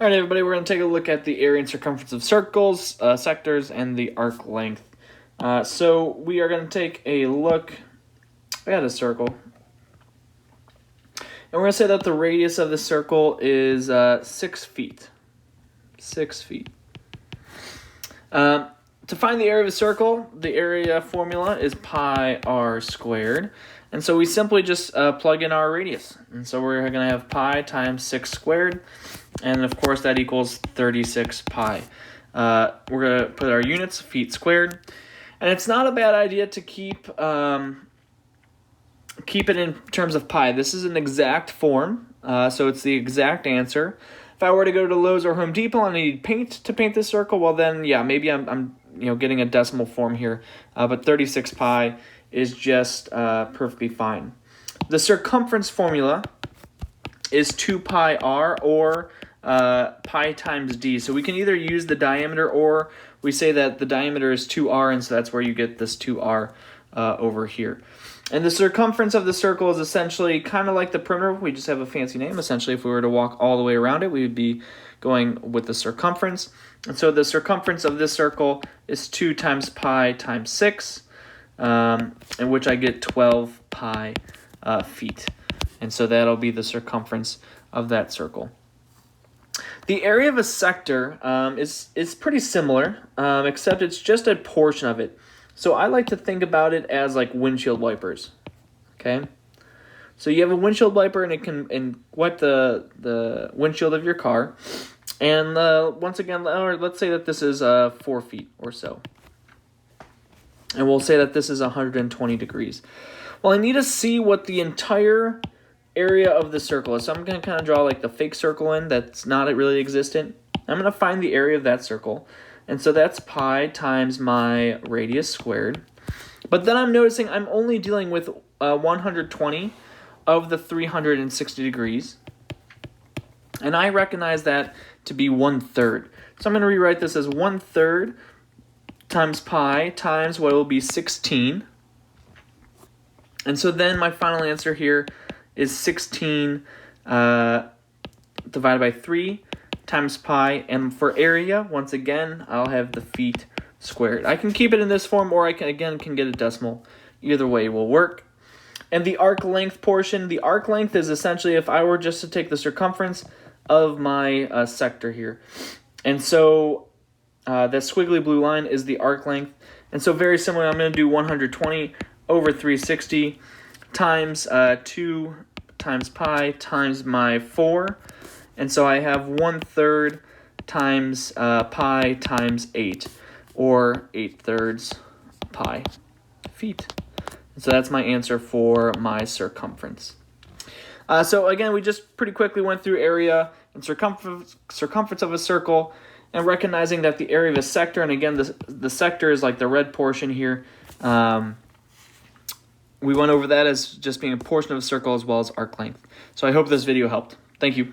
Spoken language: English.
All right, everybody, we're going to take a look at the area and circumference of circles, sectors, and the arc length. So we are going to take a look at a circle. And we're going to say that the radius of the circle is 6 feet. 6 feet. To find the area of a circle, the area formula is pi r squared. And so we simply just plug in our radius. And so we're going to have pi times 6 squared. And of course that equals 36 pi. We're going to put our units, feet squared. And it's not a bad idea to keep it in terms of pi. This is an exact form, so it's the exact answer. If I were to go to Lowe's or Home Depot and I need paint to paint this circle, well then, yeah, maybe I'm getting a decimal form here. But 36 pi is just perfectly fine. The circumference formula is 2 pi r or pi times d. So we can either use the diameter, or we say that the diameter is 2r, and so that's where you get this 2r over here. And the circumference of the circle is essentially kind of like the perimeter. We just have a fancy name. Essentially, if we were to walk all the way around it, we would be going with the circumference. And so the circumference of this circle is 2 times pi times 6, in which I get 12 pi feet. And so that'll be the circumference of that circle. The area of a sector is pretty similar, except it's just a portion of it. So I like to think about it as like windshield wipers. Okay, so you have a windshield wiper, and it can wipe the windshield of your car. And once again, or let's say that this is 4 feet or so, and we'll say that this is 120 degrees. Well, I need to see what the entire area of the circle is. So I'm going to kind of draw like the fake circle in that's not really existent. I'm going to find the area of that circle. And so that's pi times my radius squared. But then I'm noticing I'm only dealing with 120 of the 360 degrees. And I recognize that to be 1/3. So I'm going to rewrite this as 1/3 times pi times what will be 16. And so then my final answer here is 16 divided by 3 times pi, and for area, once again, I'll have the feet squared. I can keep it in this form, or I can get a decimal. Either way will work. And the arc length portion, the arc length is essentially if I were just to take the circumference of my sector here. And so that squiggly blue line is the arc length. And so very similar, I'm going to do 120 over 360 times 2 times pi times my 4. And so I have 1/3 times pi times 8, or 8/3 pi feet. And so that's my answer for my circumference. So again, we just pretty quickly went through area and circumference of a circle, and recognizing that the area of a sector, and again, the sector is like the red portion here. We went over that as just being a portion of a circle as well as arc length. So I hope this video helped. Thank you.